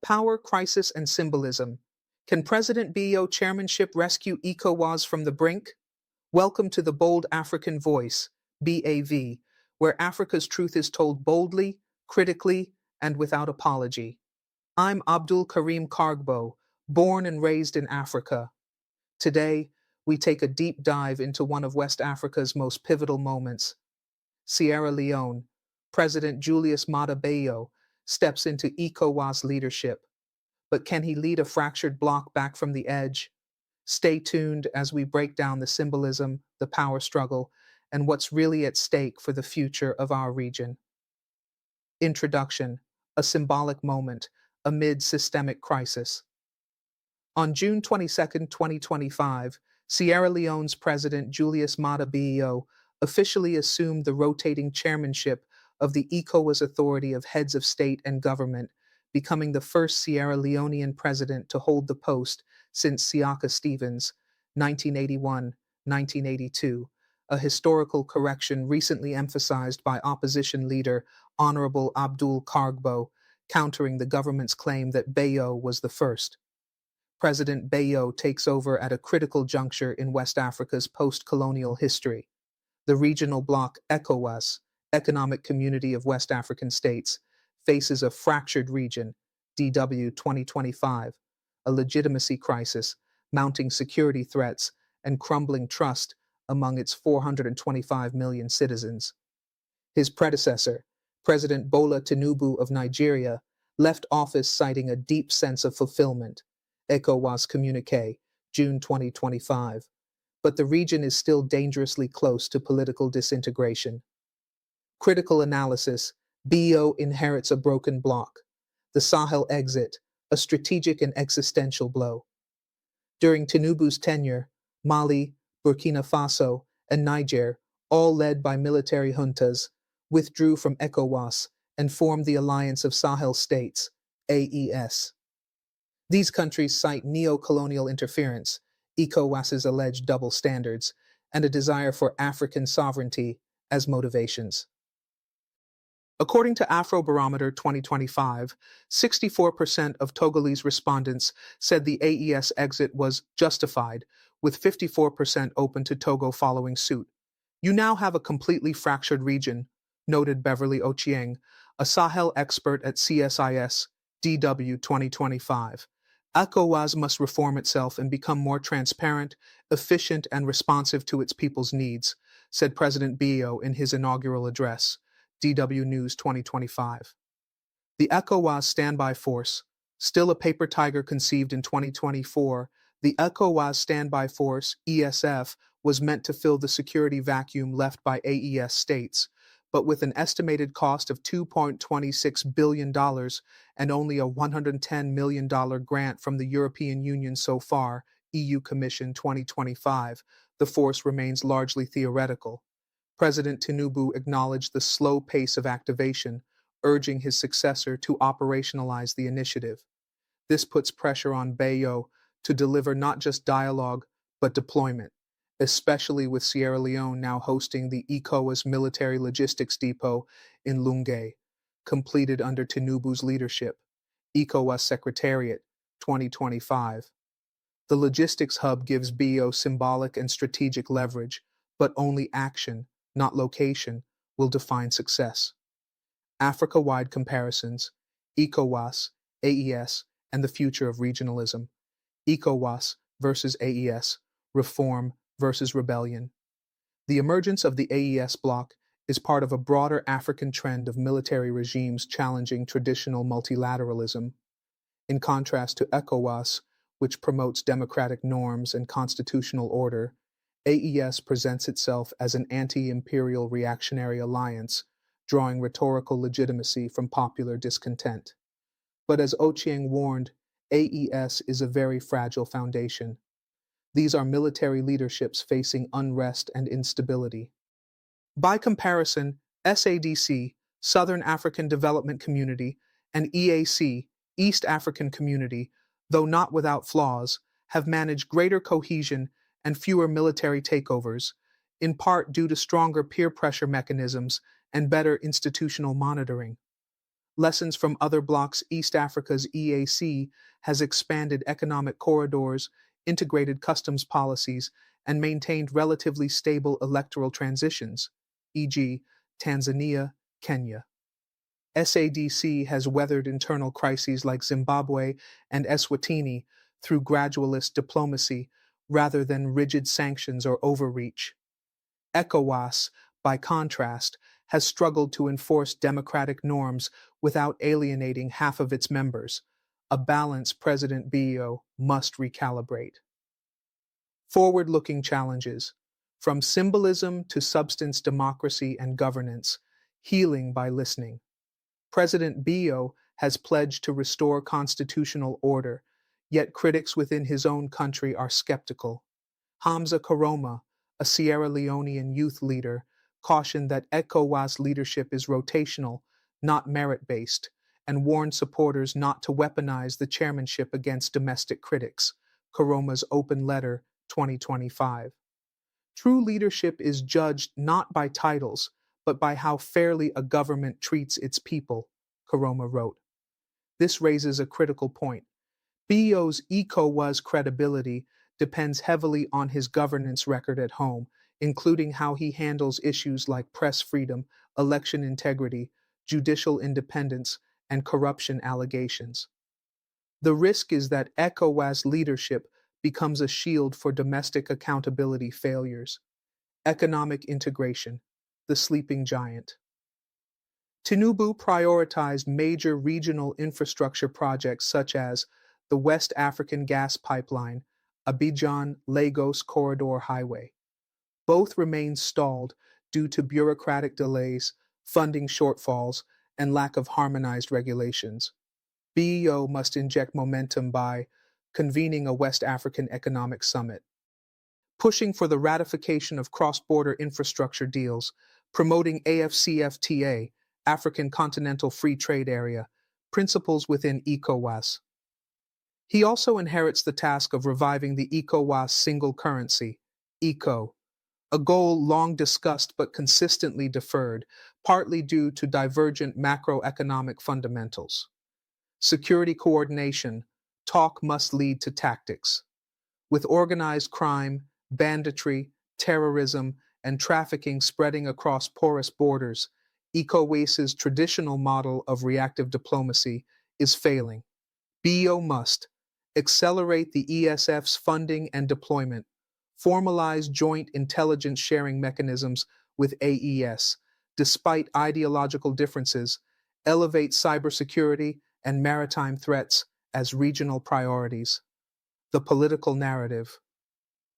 Power, Crisis, and Symbolism. Can President Bio chairmanship rescue ECOWAS from the brink? Welcome to the Bold African Voice, BAV, where Africa's truth is told boldly, critically, and without apology. I'm Abdul Karim Kargbo, born and raised in Africa. Today, we take a deep dive into one of West Africa's most pivotal moments. Sierra Leone, President Julius Maada steps into ECOWAS leadership. But can he lead a fractured bloc back from the edge? Stay tuned as we break down the symbolism, the power struggle, and what's really at stake for the future of our region. Introduction: a symbolic moment amid systemic crisis. On June 22, 2025, Sierra Leone's President Julius Maada officially assumed the rotating chairmanship of the ECOWAS Authority of Heads of State and Government, becoming the first Sierra Leonean president to hold the post since Siaka Stevens, 1981-1982, a historical correction recently emphasized by opposition leader Honorable Abdul Kargbo, countering the government's claim that Bayo was the first. President Bayo takes over at a critical juncture in West Africa's post-colonial history. The regional bloc ECOWAS, Economic Community of West African States, faces a fractured region, DW 2025, a legitimacy crisis, mounting security threats, and crumbling trust among its 425 million citizens. His predecessor, President Bola Tinubu of Nigeria, left office citing a deep sense of fulfillment, ECOWAS Communique, June 2025. But the region is still dangerously close to political disintegration. Critical analysis: BO inherits a broken bloc. The Sahel exit, a strategic and existential blow. During Tinubu's tenure, Mali, Burkina Faso, and Niger, all led by military juntas, withdrew from ECOWAS and formed the Alliance of Sahel States, AES. These countries cite neo-colonial interference, ECOWAS's alleged double standards, and a desire for African sovereignty as motivations. According to Afrobarometer 2025, 64% of Togolese respondents said the AES exit was justified, with 54% open to Togo following suit. You now have a completely fractured region, noted Beverly Ochieng, a Sahel expert at CSIS, DW 2025. ECOWAS must reform itself and become more transparent, efficient, and responsive to its people's needs, said President Bio in his inaugural address, DW News 2025. The ECOWAS Standby Force, still a paper tiger conceived in 2024, the ECOWAS Standby Force, ESF, was meant to fill the security vacuum left by AES states, but with an estimated cost of $2.26 billion and only a $110 million grant from the European Union so far, EU Commission 2025, the force remains largely theoretical. President Tinubu acknowledged the slow pace of activation, urging his successor to operationalize the initiative. This puts pressure on Bayo to deliver not just dialogue, but deployment, especially with Sierra Leone now hosting the ECOWAS Military Logistics Depot in Lunge, completed under Tinubu's leadership, ECOWAS Secretariat, 2025. The logistics hub gives BO symbolic and strategic leverage, but only action, not location, will define success. Africa-wide comparisons: ECOWAS, AES, and the future of regionalism. ECOWAS versus AES, reform versus rebellion. The emergence of the AES bloc is part of a broader African trend of military regimes challenging traditional multilateralism. In contrast to ECOWAS, which promotes democratic norms and constitutional order, AES presents itself as an anti-imperial reactionary alliance, drawing rhetorical legitimacy from popular discontent. But as Ochieng warned, AES is a very fragile foundation. These are military leaderships facing unrest and instability. By comparison, SADC, Southern African Development Community, and EAC, East African Community, though not without flaws, have managed greater cohesion and fewer military takeovers, in part due to stronger peer pressure mechanisms and better institutional monitoring. Lessons from other blocs. East Africa's EAC has expanded economic corridors, integrated customs policies, and maintained relatively stable electoral transitions, e.g., Tanzania, Kenya. SADC has weathered internal crises like Zimbabwe and Eswatini through gradualist diplomacy rather than rigid sanctions or overreach. ECOWAS, by contrast, has struggled to enforce democratic norms without alienating half of its members, a balance President Bio must recalibrate. Forward-looking challenges, from symbolism to substance, democracy and governance, healing by listening. President Bio has pledged to restore constitutional order, yet critics within his own country are skeptical. Hamza Karoma, a Sierra Leonean youth leader, cautioned that ECOWAS leadership is rotational, not merit-based, and warned supporters not to weaponize the chairmanship against domestic critics. Karoma's open letter, 2025. True leadership is judged not by titles, but by how fairly a government treats its people, Karoma wrote. This raises a critical point. Bio's ECOWAS credibility depends heavily on his governance record at home, including how he handles issues like press freedom, election integrity, judicial independence, and corruption allegations. The risk is that ECOWAS leadership becomes a shield for domestic accountability failures. Economic integration, the sleeping giant. Tinubu prioritized major regional infrastructure projects such as the West African Gas Pipeline, Abijon-Lagos Corridor Highway. Both remain stalled due to bureaucratic delays, funding shortfalls, and lack of harmonized regulations. BEO must inject momentum by convening a West African Economic Summit, pushing for the ratification of cross-border infrastructure deals, promoting AFCFTA, African Continental Free Trade Area, principles within ECOWAS. He also inherits the task of reviving the ECOWAS single currency, ECO, a goal long discussed but consistently deferred, partly due to divergent macroeconomic fundamentals. Security coordination, talk must lead to tactics. With organized crime, banditry, terrorism, and trafficking spreading across porous borders, ECOWAS's traditional model of reactive diplomacy is failing. BEO must accelerate the ESF's funding and deployment, formalize joint intelligence sharing mechanisms with AES, despite ideological differences, elevate cybersecurity and maritime threats as regional priorities. The political narrative,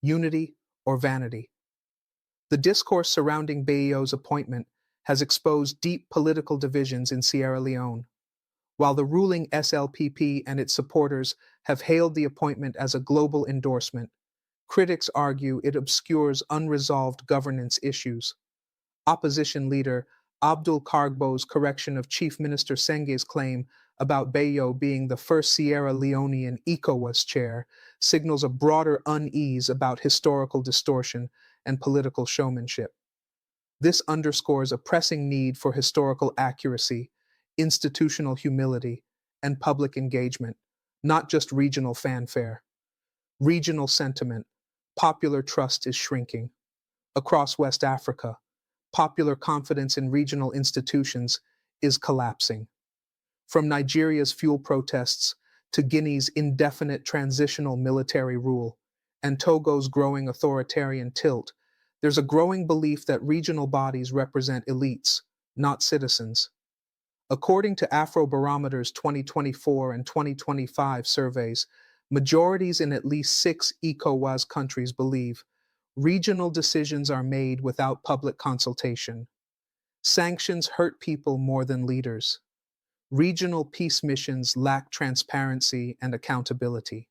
unity or vanity. The discourse surrounding BEO's appointment has exposed deep political divisions in Sierra Leone. While the ruling SLPP and its supporters have hailed the appointment as a global endorsement, critics argue it obscures unresolved governance issues. Opposition leader Abdul Kargbo's correction of Chief Minister Senge's claim about BEO being the first Sierra Leonean ECOWAS chair signals a broader unease about historical distortion and political showmanship. This underscores a pressing need for historical accuracy, institutional humility, and public engagement, not just regional fanfare. Regional sentiment, popular trust is shrinking. Across West Africa, popular confidence in regional institutions is collapsing. From Nigeria's fuel protests to Guinea's indefinite transitional military rule and Togo's growing authoritarian tilt, there's a growing belief that regional bodies represent elites, not citizens. According to Afrobarometer's 2024 and 2025 surveys, majorities in at least 6 ECOWAS countries believe regional decisions are made without public consultation. Sanctions hurt people more than leaders. Regional peace missions lack transparency and accountability.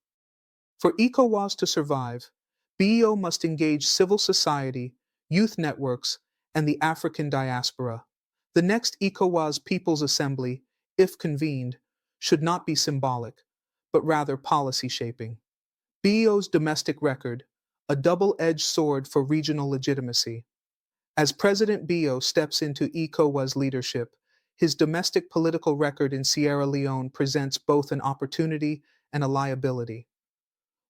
For ECOWAS to survive, BEO must engage civil society, youth networks, and the African diaspora. The next ECOWAS People's Assembly, if convened, should not be symbolic, but rather policy shaping. BEO's domestic record, a double-edged sword for regional legitimacy. As President BEO steps into ECOWAS leadership, His domestic political record in Sierra Leone presents both an opportunity and a liability.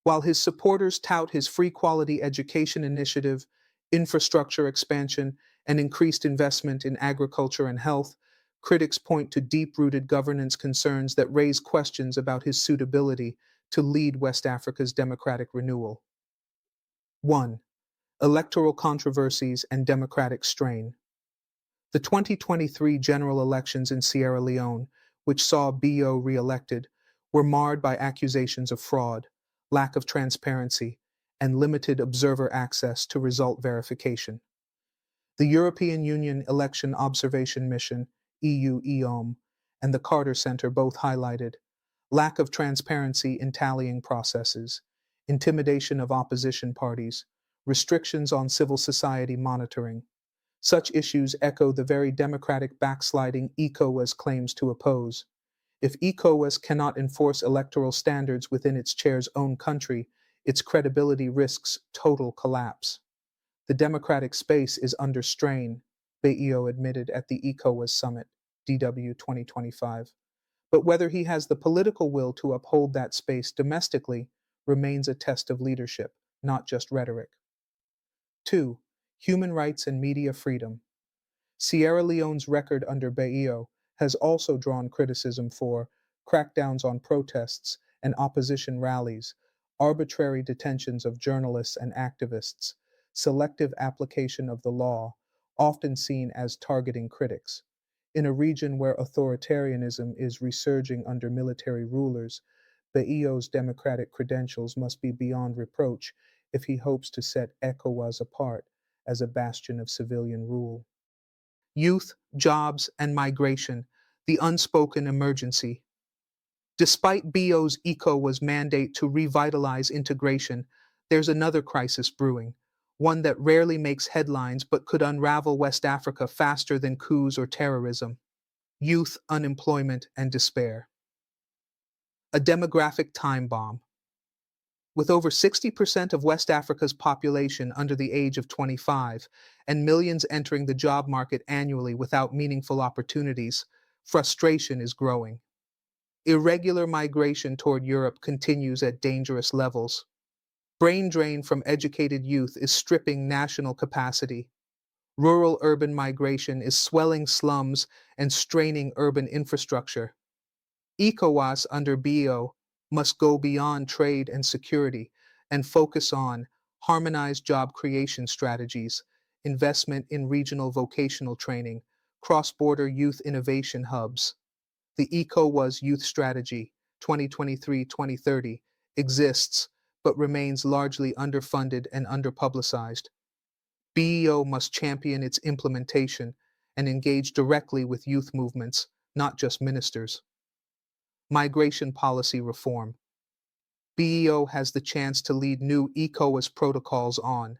While his supporters tout his free quality education initiative, infrastructure expansion, and increased investment in agriculture and health, critics point to deep rooted governance concerns that raise questions about his suitability to lead West Africa's democratic renewal. 1. Electoral controversies and democratic strain. The 2023 general elections in Sierra Leone, which saw BO re-elected, were marred by accusations of fraud, lack of transparency, and limited observer access to result verification. The European Union Election Observation Mission, EU-EOM, and the Carter Center both highlighted lack of transparency in tallying processes, intimidation of opposition parties, restrictions on civil society monitoring. Such issues echo the very democratic backsliding ECOWAS claims to oppose. If ECOWAS cannot enforce electoral standards within its chair's own country, its credibility risks total collapse. The democratic space is under strain, Baio admitted at the ECOWAS summit, DW 2025. But whether he has the political will to uphold that space domestically remains a test of leadership, not just rhetoric. 2. Human rights and media freedom. Sierra Leone's record under Baio has also drawn criticism for crackdowns on protests and opposition rallies, arbitrary detentions of journalists and activists, selective application of the law, often seen as targeting critics. In a region where authoritarianism is resurging under military rulers, Baio's democratic credentials must be beyond reproach if he hopes to set ECOWAS apart as a bastion of civilian rule. Youth, jobs, and migration, the unspoken emergency. Despite BO's ECOWAS mandate to revitalize integration, there's another crisis brewing, one that rarely makes headlines but could unravel West Africa faster than coups or terrorism. Youth unemployment and despair. A demographic time bomb. With over 60% of West Africa's population under the age of 25 and millions entering the job market annually without meaningful opportunities, frustration is growing. Irregular migration toward Europe continues at dangerous levels. Brain drain from educated youth is stripping national capacity. Rural-urban migration is swelling slums and straining urban infrastructure. ECOWAS under BO must go beyond trade and security and focus on harmonized job creation strategies, investment in regional vocational training, cross-border youth innovation hubs. The ECOWAS Youth Strategy 2023-2030 exists but remains largely underfunded and underpublicized. BEO must champion its implementation and engage directly with youth movements, not just ministers. Migration policy reform. BEO has the chance to lead new ECOWAS protocols on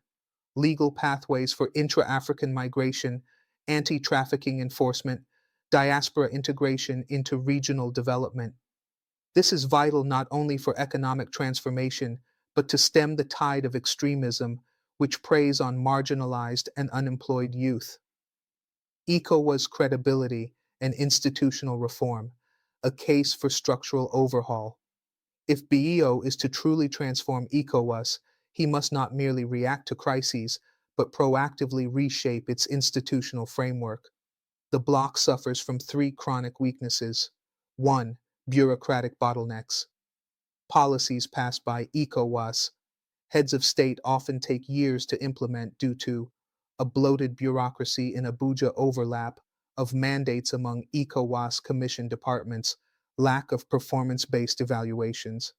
legal pathways for intra-African migration, anti-trafficking enforcement, diaspora integration into regional development. This is vital not only for economic transformation, but to stem the tide of extremism which preys on marginalized and unemployed youth. ECOWAS credibility and institutional reform, a case for structural overhaul. If BEO is to truly transform ECOWAS, he must not merely react to crises, but proactively reshape its institutional framework. The bloc suffers from three chronic weaknesses. 1. Bureaucratic bottlenecks. Policies passed by ECOWAS. Heads of state often take years to implement due to a bloated bureaucracy in Abuja overlap of mandates among ECOWAS commission departments, lack of performance-based evaluations.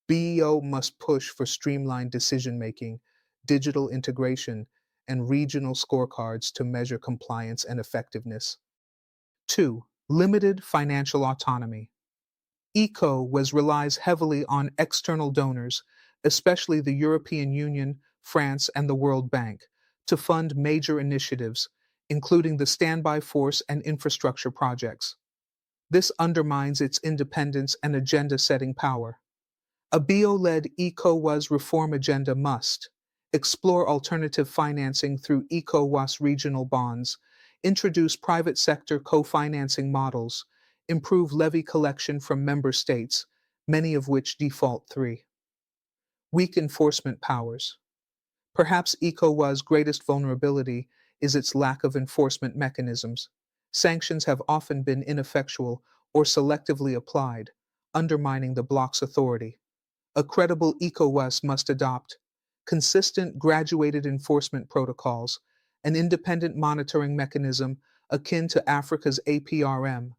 BEO must push for streamlined decision-making, digital integration, and regional scorecards to measure compliance and effectiveness. 2. Limited financial autonomy. ECOWAS relies heavily on external donors, especially the European Union, France, and the World Bank, to fund major initiatives, including the standby force and infrastructure projects. This undermines its independence and agenda-setting power. A BO-led ECOWAS reform agenda must explore alternative financing through ECOWAS regional bonds, introduce private sector co-financing models, improve levy collection from member states, many of which default 3. Weak enforcement powers. Perhaps ECOWAS' greatest vulnerability is its lack of enforcement mechanisms. Sanctions have often been ineffectual or selectively applied, undermining the bloc's authority. A credible ECOWAS must adopt consistent graduated enforcement protocols, an independent monitoring mechanism akin to Africa's APRM,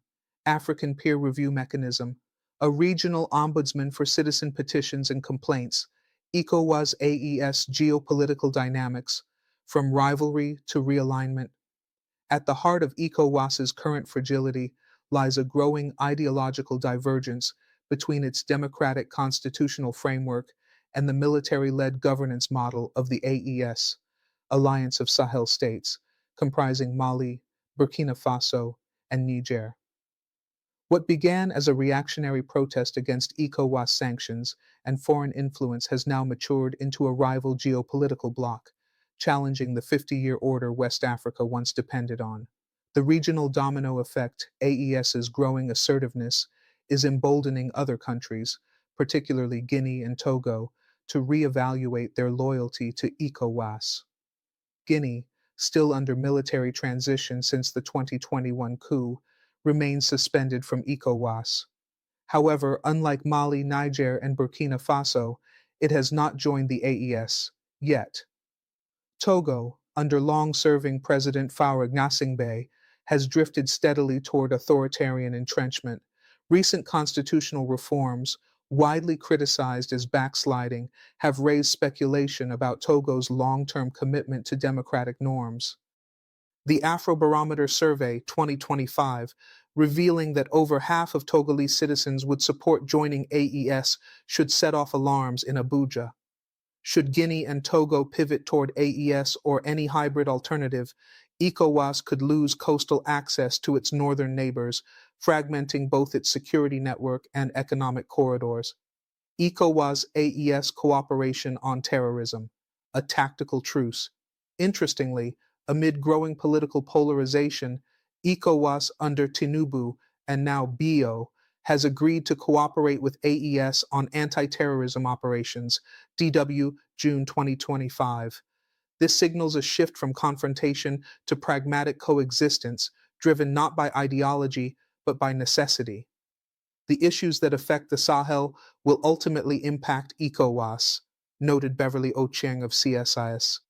African Peer Review Mechanism, a regional ombudsman for citizen petitions and complaints, ECOWAS AES geopolitical dynamics, from rivalry to realignment. At the heart of ECOWAS's current fragility lies a growing ideological divergence between its democratic constitutional framework and the military-led governance model of the AES, Alliance of Sahel States, comprising Mali, Burkina Faso, and Niger. What began as a reactionary protest against ECOWAS sanctions and foreign influence has now matured into a rival geopolitical bloc, challenging the 50-year order West Africa once depended on. The regional domino effect, AES's growing assertiveness, is emboldening other countries, particularly Guinea and Togo, to reevaluate their loyalty to ECOWAS. Guinea, still under military transition since the 2021 coup, remains suspended from ECOWAS. However, unlike Mali, Niger, and Burkina Faso, it has not joined the AES yet. Togo, under long-serving President Faure Gnassingbé, has drifted steadily toward authoritarian entrenchment. Recent constitutional reforms, widely criticized as backsliding, have raised speculation about Togo's long-term commitment to democratic norms. The Afrobarometer Survey 2025, revealing that over half of Togolese citizens would support joining AES, should set off alarms in Abuja. Should Guinea and Togo pivot toward AES or any hybrid alternative, ECOWAS could lose coastal access to its northern neighbors, fragmenting both its security network and economic corridors. ECOWAS AES cooperation on terrorism, a tactical truce. Interestingly, amid growing political polarization, ECOWAS under Tinubu and now BO has agreed to cooperate with AES on anti-terrorism operations, DW, June 2025. This signals a shift from confrontation to pragmatic coexistence, driven not by ideology, but by necessity. The issues that affect the Sahel will ultimately impact ECOWAS, noted Beverly Ochieng of CSIS.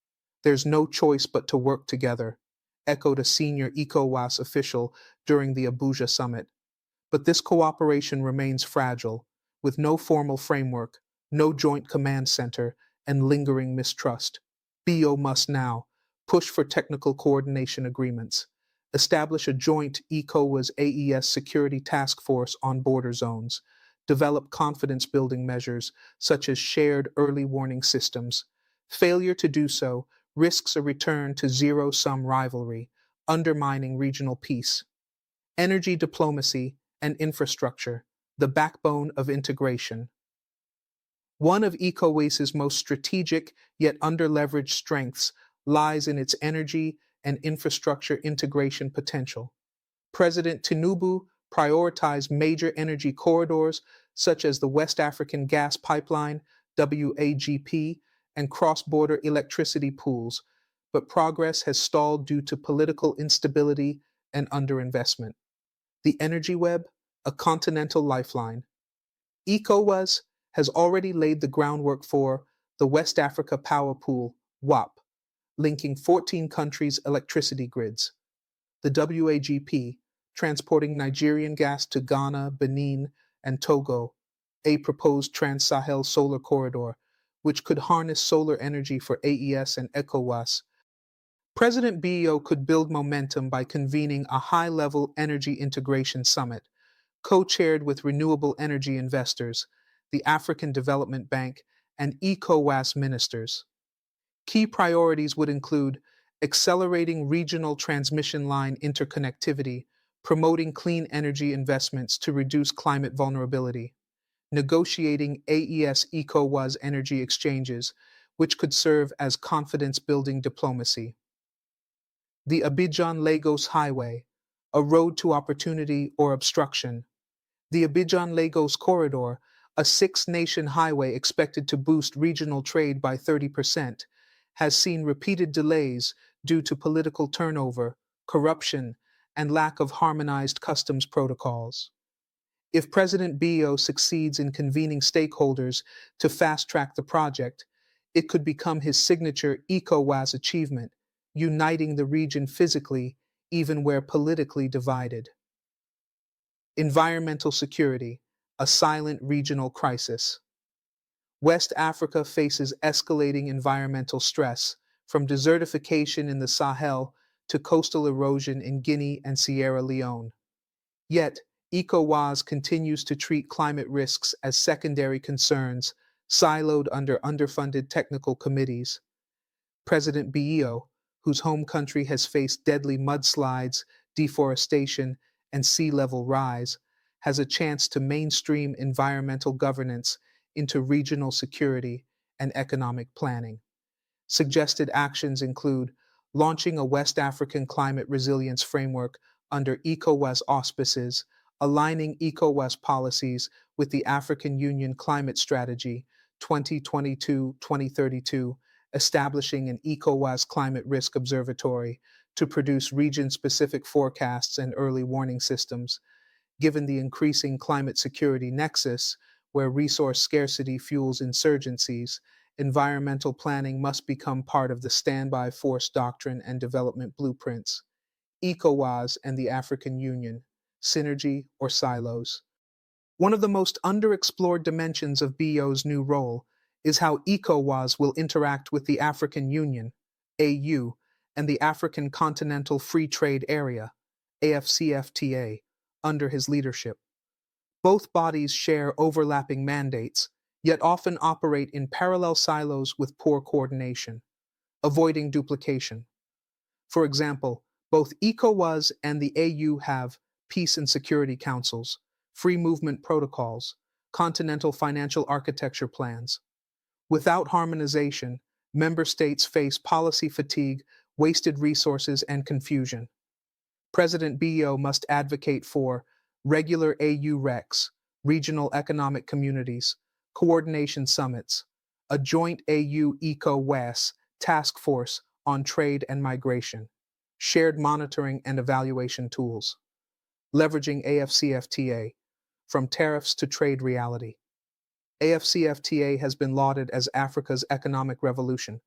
There's no choice but to work together, echoed a senior ECOWAS official during the Abuja summit. But this cooperation remains fragile, with no formal framework, no joint command center, and lingering mistrust. BO must now push for technical coordination agreements, establish a joint ECOWAS AES security task force on border zones, develop confidence-building measures such as shared early warning systems. Failure to do so risks a return to zero-sum rivalry, undermining regional peace. Energy diplomacy and infrastructure, the backbone of integration. One of ECOWAS's most strategic yet underleveraged strengths lies in its energy and infrastructure integration potential. President Tinubu prioritized major energy corridors such as the West African Gas Pipeline, WAGP, and cross-border electricity pools, but progress has stalled due to political instability and underinvestment. The energy web, a continental lifeline. ECOWAS has already laid the groundwork for the West Africa Power Pool, WAP, linking 14 countries' electricity grids. The WAGP, transporting Nigerian gas to Ghana, Benin, and Togo, a proposed Trans-Sahel solar corridor, which could harness solar energy for AES and ECOWAS. President BEO could build momentum by convening a high-level energy integration summit, co-chaired with renewable energy investors, the African Development Bank, and ECOWAS ministers. Key priorities would include accelerating regional transmission line interconnectivity, promoting clean energy investments to reduce climate vulnerability, negotiating AES ECOWAS energy exchanges, which could serve as confidence-building diplomacy. The Abijon-Lagos Highway, a road to opportunity or obstruction. The Abidjan-Lagos Corridor, a six-nation highway expected to boost regional trade by 30%, has seen repeated delays due to political turnover, corruption, and lack of harmonized customs protocols. If President Bio succeeds in convening stakeholders to fast-track the project, it could become his signature ECOWAS achievement, uniting the region physically, even where politically divided. Environmental security, a silent regional crisis. West Africa faces escalating environmental stress, from desertification in the Sahel to coastal erosion in Guinea and Sierra Leone. Yet, ECOWAS continues to treat climate risks as secondary concerns, siloed under underfunded technical committees. President Bio, whose home country has faced deadly mudslides, deforestation, and sea level rise, has a chance to mainstream environmental governance into regional security and economic planning. Suggested actions include launching a West African climate resilience framework under ECOWAS auspices, aligning ECOWAS policies with the African Union Climate Strategy 2022-2032, establishing an ECOWAS Climate Risk Observatory to produce region-specific forecasts and early warning systems. Given the increasing climate security nexus, where resource scarcity fuels insurgencies, environmental planning must become part of the standby force doctrine and development blueprints. ECOWAS and the African Union, synergy or silos. One of the most underexplored dimensions of BO's new role is how ECOWAS will interact with the African Union, AU, and the African Continental Free Trade Area, AFCFTA, under his leadership. Both bodies share overlapping mandates, yet often operate in parallel silos with poor coordination, avoiding duplication. For example, both ECOWAS and the AU have peace and security councils, free movement protocols, continental financial architecture plans. Without harmonization, member states face policy fatigue, wasted resources, and confusion. President Bio must advocate for regular AU RECs, regional economic communities, coordination summits, a joint AU ECOWAS task force on trade and migration, shared monitoring and evaluation tools, leveraging AFCFTA, from tariffs to trade reality. AFCFTA has been lauded as Africa's economic revolution,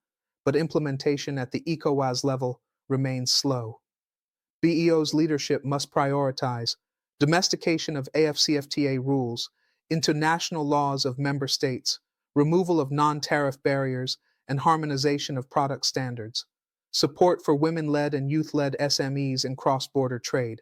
but implementation at the ECOWAS level remains slow. BEO's leadership must prioritize domestication of AFCFTA rules into national laws of member states, removal of non-tariff barriers, and harmonization of product standards, support for women-led and youth-led SMEs in cross-border trade.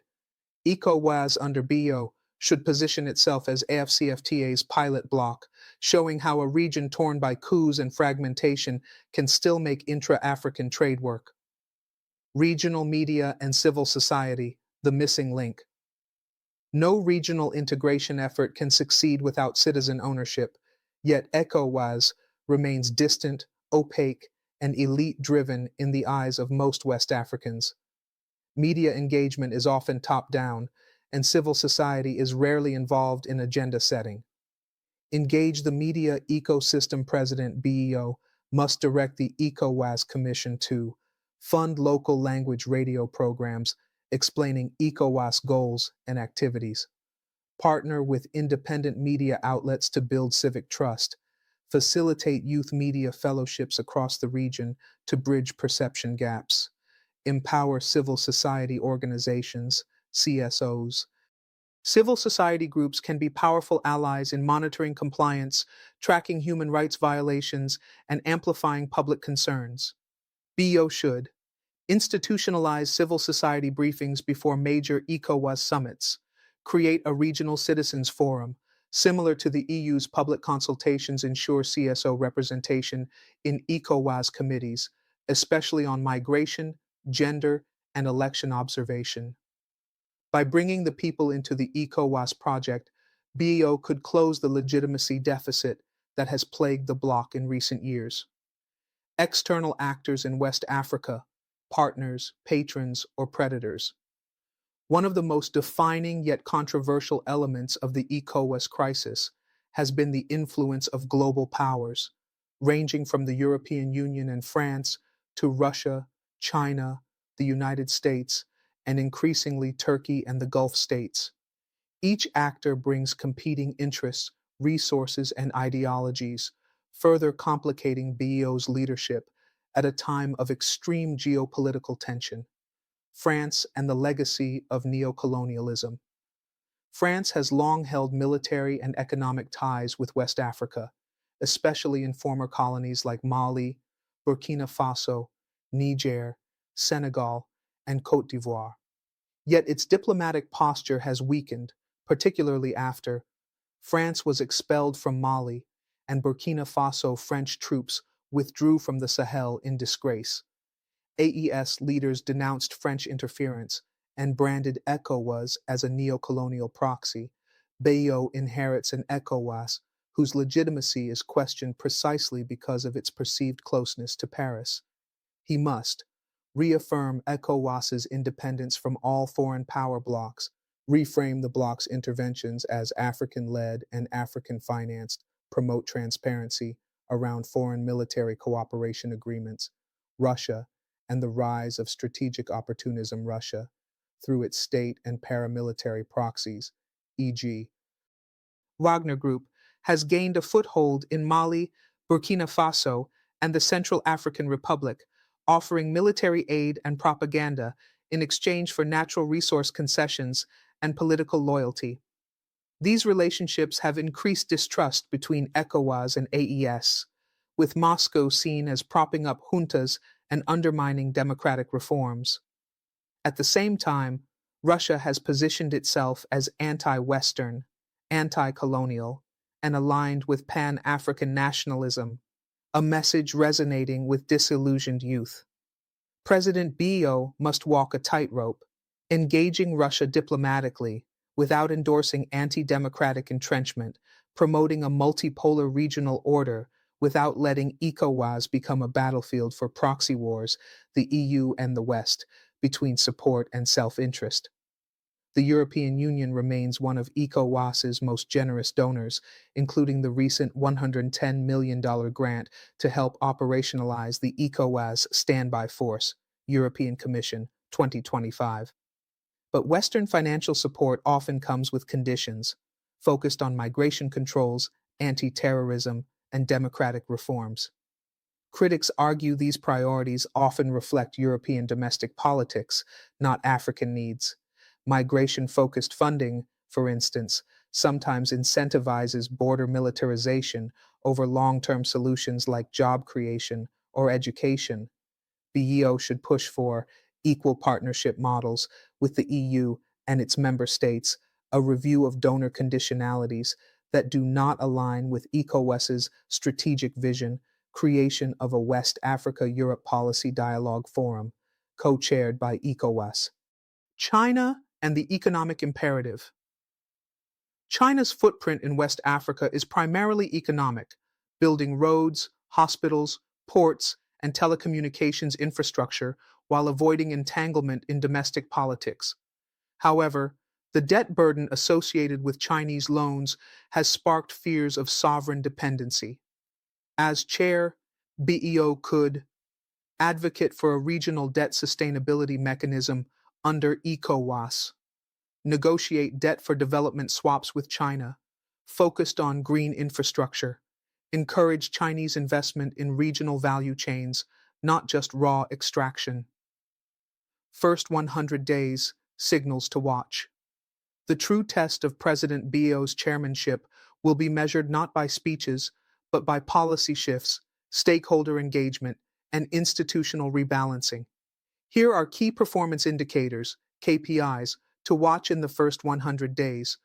ECOWAS under BEO should position itself as AFCFTA's pilot block, showing how a region torn by coups and fragmentation can still make intra-African trade work. Regional media and civil society, the missing link. No regional integration effort can succeed without citizen ownership, yet ECOWAS remains distant, opaque, and elite-driven in the eyes of most West Africans. Media engagement is often top-down, and civil society is rarely involved in agenda setting. Engage the media ecosystem. President BEO must direct the ECOWAS Commission to fund local language radio programs explaining ECOWAS goals and activities, partner with independent media outlets to build civic trust, facilitate youth media fellowships across the region to bridge perception gaps, empower civil society organizations, CSOs. Civil society groups can be powerful allies in monitoring compliance, tracking human rights violations, and amplifying public concerns. BEO should institutionalize civil society briefings before major ECOWAS summits, create a regional citizens forum, similar to the EU's public consultations, ensure CSO representation in ECOWAS committees, especially on migration, gender, and election observation. By bringing the people into the ECOWAS project, BEO could close the legitimacy deficit that has plagued the bloc in recent years. External actors in West Africa, partners, patrons, or predators. One of the most defining yet controversial elements of the ECOWAS crisis has been the influence of global powers, ranging from the European Union and France to Russia, China, the United States, and increasingly Turkey and the Gulf states. Each actor brings competing interests, resources, and ideologies, further complicating BEO's leadership at a time of extreme geopolitical tension. France and the legacy of neocolonialism. France has long held military and economic ties with West Africa, especially in former colonies like Mali, Burkina Faso, Niger, Senegal, and Côte d'Ivoire. Yet its diplomatic posture has weakened, particularly after France was expelled from Mali and Burkina Faso French troops withdrew from the Sahel in disgrace. AES leaders denounced French interference and branded ECOWAS as a neo-colonial proxy. BEO inherits an ECOWAS whose legitimacy is questioned precisely because of its perceived closeness to Paris. He must reaffirm ECOWAS's independence from all foreign power blocs, reframe the bloc's interventions as African-led and African-financed, promote transparency around foreign military cooperation agreements, Russia, and the rise of strategic opportunism Russia through its state and paramilitary proxies, e.g., Wagner Group, has gained a foothold in Mali, Burkina Faso, and the Central African Republic, offering military aid and propaganda in exchange for natural resource concessions and political loyalty. These relationships have increased distrust between ECOWAS and AES, with Moscow seen as propping up juntas and undermining democratic reforms. At the same time, Russia has positioned itself as anti-Western, anti-colonial, and aligned with Pan-African nationalism, a message resonating with disillusioned youth. President BEO must walk a tightrope, engaging Russia diplomatically without endorsing anti-democratic entrenchment, promoting a multipolar regional order without letting ECOWAS become a battlefield for proxy wars, the EU and the West, between support and self-interest. The European Union remains one of ECOWAS's most generous donors, including the recent $110 million grant to help operationalize the ECOWAS Standby Force, European Commission, 2025. But Western financial support often comes with conditions, focused on migration controls, anti-terrorism, and democratic reforms. Critics argue these priorities often reflect European domestic politics, not African needs. Migration-focused funding, for instance, sometimes incentivizes border militarization over long-term solutions like job creation or education. BEO should push for equal partnership models with the EU and its member states, a review of donor conditionalities that do not align with ECOWAS's strategic vision, creation of a West Africa-Europe Policy Dialogue Forum, co-chaired by ECOWAS. China and the economic imperative. China's footprint in West Africa is primarily economic, building roads, hospitals, ports, and telecommunications infrastructure while avoiding entanglement in domestic politics. However, the debt burden associated with Chinese loans has sparked fears of sovereign dependency. As chair, BEO could advocate for a regional debt sustainability mechanism under ECOWAS, negotiate debt for development swaps with China, focused on green infrastructure, encourage Chinese investment in regional value chains, not just raw extraction. First 100 days, signals to watch. The true test of President BEO's chairmanship will be measured not by speeches, but by policy shifts, stakeholder engagement, and institutional rebalancing. Here are key performance indicators, KPIs, to watch in the first 100 days.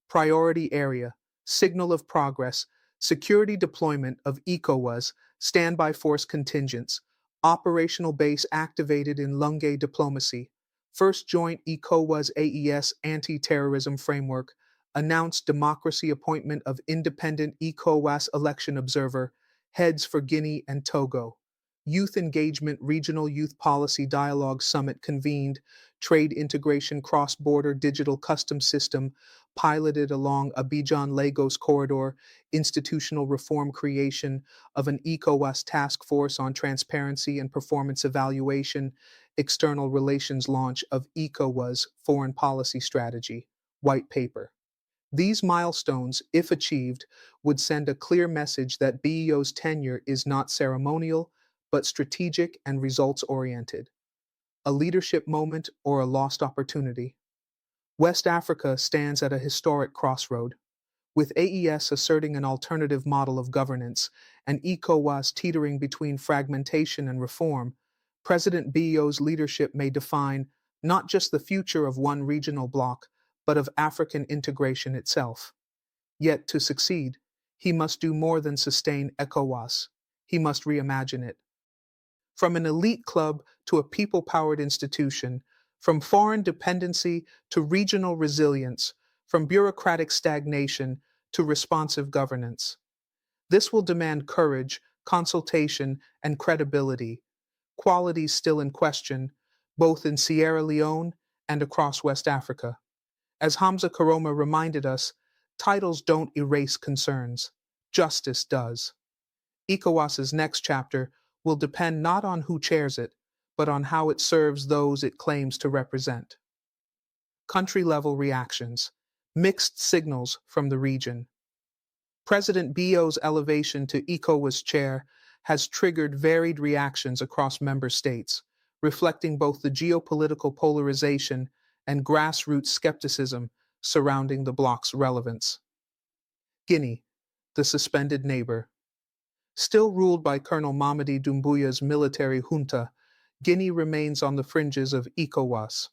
Priority area, signal of progress, security deployment of ECOWAS, standby force contingents, operational base activated in Lunge diplomacy, first joint ECOWAS AES anti-terrorism framework, announced democracy appointment of independent ECOWAS election observer, heads for Guinea and Togo. Youth Engagement Regional Youth Policy Dialogue Summit convened, trade integration cross-border digital customs system piloted along Abijon-Lagos corridor, institutional reform creation of an ECOWAS task force on transparency and performance evaluation, external relations launch of ECOWAS foreign policy strategy, white paper. These milestones, if achieved, would send a clear message that BEO's tenure is not ceremonial, but strategic and results oriented. A leadership moment or a lost opportunity. West Africa stands at a historic crossroad. With AES asserting an alternative model of governance and ECOWAS teetering between fragmentation and reform, President BEO's leadership may define not just the future of one regional bloc, but of African integration itself. Yet, to succeed, he must do more than sustain ECOWAS. He must reimagine it. From an elite club to a people-powered institution, from foreign dependency to regional resilience, from bureaucratic stagnation to responsive governance. This will demand courage, consultation, and credibility, qualities still in question, both in Sierra Leone and across West Africa. As Hamza Karoma reminded us, titles don't erase concerns. Justice does. ECOWAS's next chapter will depend not on who chairs it, but on how it serves those it claims to represent. Country-level reactions. Mixed signals from the region. President BEO's elevation to ECOWAS chair has triggered varied reactions across member states, reflecting both the geopolitical polarization and grassroots skepticism surrounding the bloc's relevance. Guinea, the suspended neighbor. Still ruled by Colonel Mamadi Doumbouya's military junta, Guinea remains on the fringes of ECOWAS.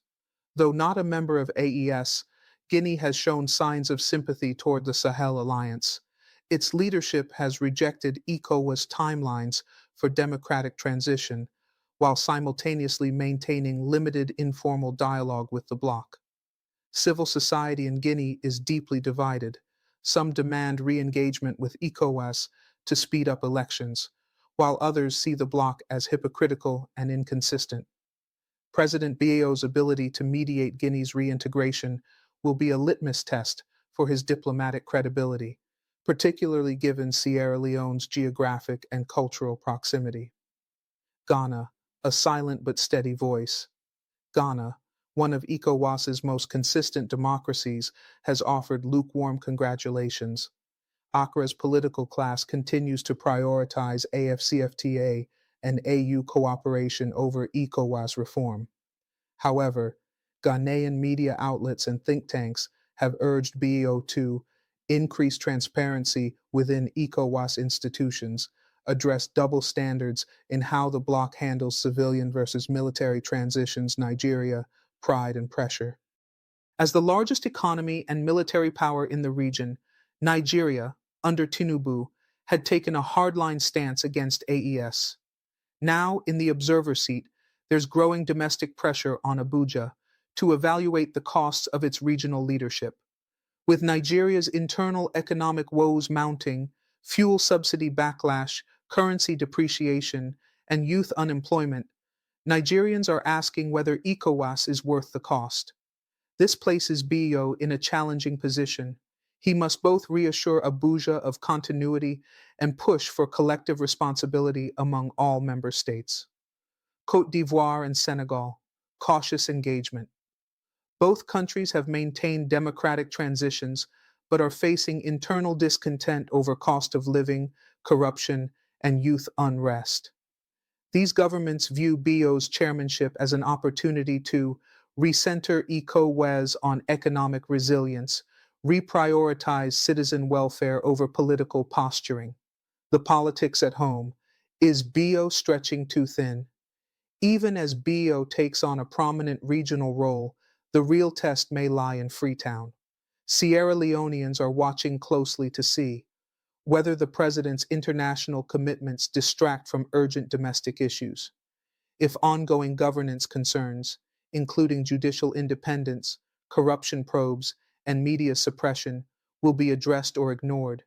Though not a member of AES, Guinea has shown signs of sympathy toward the Sahel Alliance. Its leadership has rejected ECOWAS timelines for democratic transition, while simultaneously maintaining limited informal dialogue with the bloc. Civil society in Guinea is deeply divided. Some demand re-engagement with ECOWAS to speed up elections, while others see the bloc as hypocritical and inconsistent. President BEO's ability to mediate Guinea's reintegration will be a litmus test for his diplomatic credibility, particularly given Sierra Leone's geographic and cultural proximity. Ghana, a silent but steady voice. Ghana, one of ECOWAS's most consistent democracies, has offered lukewarm congratulations. Accra's political class continues to prioritize AFCFTA and AU cooperation over ECOWAS reform. However, Ghanaian media outlets and think tanks have urged BEO to increase transparency within ECOWAS institutions, address double standards in how the bloc handles civilian versus military transitions, Nigeria, pride and pressure. As the largest economy and military power in the region, Nigeria, under Tinubu, had taken a hardline stance against AES. Now, in the observer seat, there's growing domestic pressure on Abuja to evaluate the costs of its regional leadership. With Nigeria's internal economic woes mounting, fuel subsidy backlash, currency depreciation, and youth unemployment, Nigerians are asking whether ECOWAS is worth the cost. This places BEO in a challenging position. He must both reassure Abuja of continuity and push for collective responsibility among all member states. Côte d'Ivoire and Senegal, cautious engagement. Both countries have maintained democratic transitions, but are facing internal discontent over cost of living, corruption, and youth unrest. These governments view BEO's chairmanship as an opportunity to recenter ECOWAS on economic resilience, reprioritize citizen welfare over political posturing. The politics at home. Is BEO stretching too thin? Even as BEO takes on a prominent regional role, the real test may lie in Freetown. Sierra Leoneans are watching closely to see whether the president's international commitments distract from urgent domestic issues. If ongoing governance concerns, including judicial independence, corruption probes, and media suppression, will be addressed or ignored,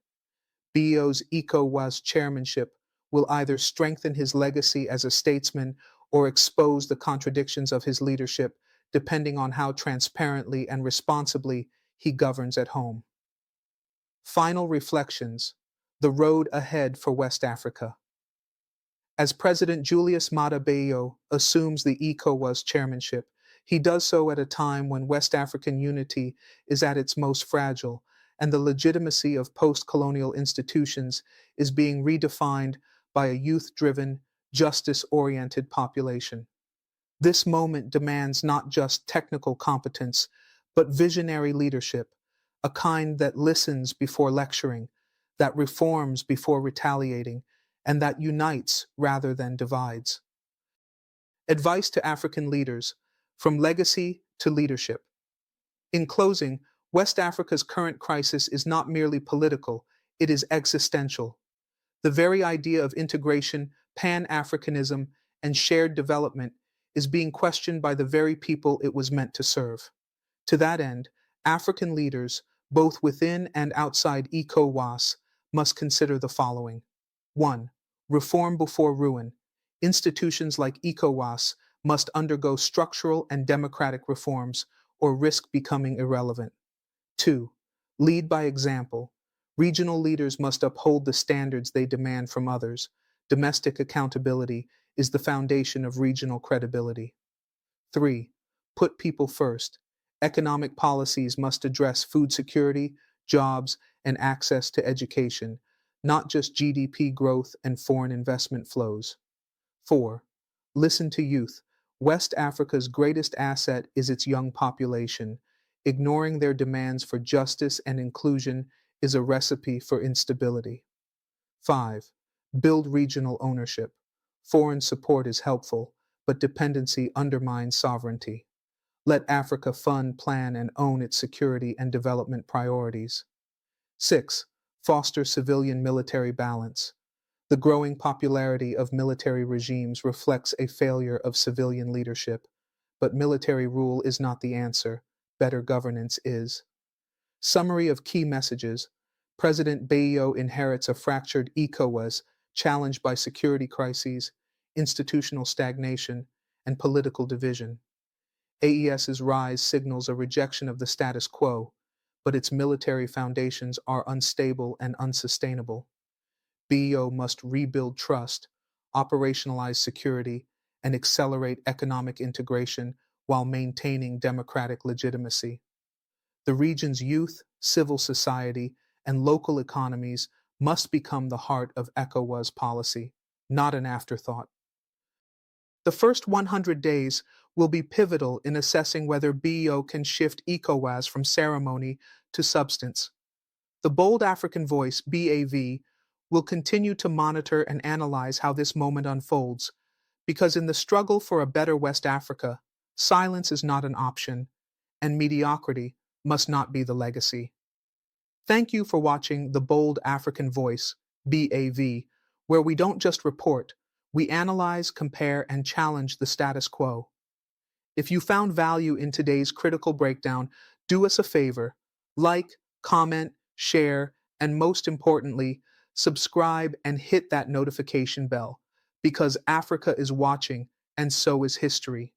BEO's ECOWAS chairmanship will either strengthen his legacy as a statesman or expose the contradictions of his leadership, depending on how transparently and responsibly he governs at home. Final reflections: the road ahead for West Africa. As President Julius Maada assumes the ECOWAS chairmanship, he does so at a time when West African unity is at its most fragile, and the legitimacy of post-colonial institutions is being redefined by a youth-driven, justice-oriented population. This moment demands not just technical competence, but visionary leadership, a kind that listens before lecturing, that reforms before retaliating, and that unites rather than divides. Advice to African leaders: from legacy to leadership. In closing, West Africa's current crisis is not merely political, it is existential. The very idea of integration, Pan-Africanism, and shared development is being questioned by the very people it was meant to serve. To that end, African leaders, both within and outside ECOWAS, must consider the following. 1. Reform before ruin. Institutions like ECOWAS must undergo structural and democratic reforms or risk becoming irrelevant. 2. Lead by example. Regional leaders must uphold the standards they demand from others. Domestic accountability is the foundation of regional credibility. 3. Put people first. Economic policies must address food security, jobs, and access to education, not just GDP growth and foreign investment flows. 4. Listen to youth. West Africa's greatest asset is its young population. Ignoring their demands for justice and inclusion is a recipe for instability. 5. Build regional ownership. Foreign support is helpful, but dependency undermines sovereignty. Let Africa fund, plan, and own its security and development priorities. 6. Foster civilian-military balance. The growing popularity of military regimes reflects a failure of civilian leadership, but military rule is not the answer. Better governance is. Summary of key messages: President Bayo inherits a fractured ECOWAS challenged by security crises, institutional stagnation, and political division. AES's rise signals a rejection of the status quo, but its military foundations are unstable and unsustainable. BEO must rebuild trust, operationalize security, and accelerate economic integration while maintaining democratic legitimacy. The region's youth, civil society, and local economies must become the heart of ECOWAS policy, not an afterthought. The first 100 days will be pivotal in assessing whether BEO can shift ECOWAS from ceremony to substance. The Bold African Voice, BAV, will continue to monitor and analyze how this moment unfolds, because in the struggle for a better West Africa, silence is not an option, and mediocrity must not be the legacy. Thank you for watching The Bold African Voice, BAV, where we don't just report, we analyze, compare, and challenge the status quo. If you found value in today's critical breakdown, do us a favor: like, comment, share, and most importantly, subscribe and hit that notification bell, because Africa is watching and so is history.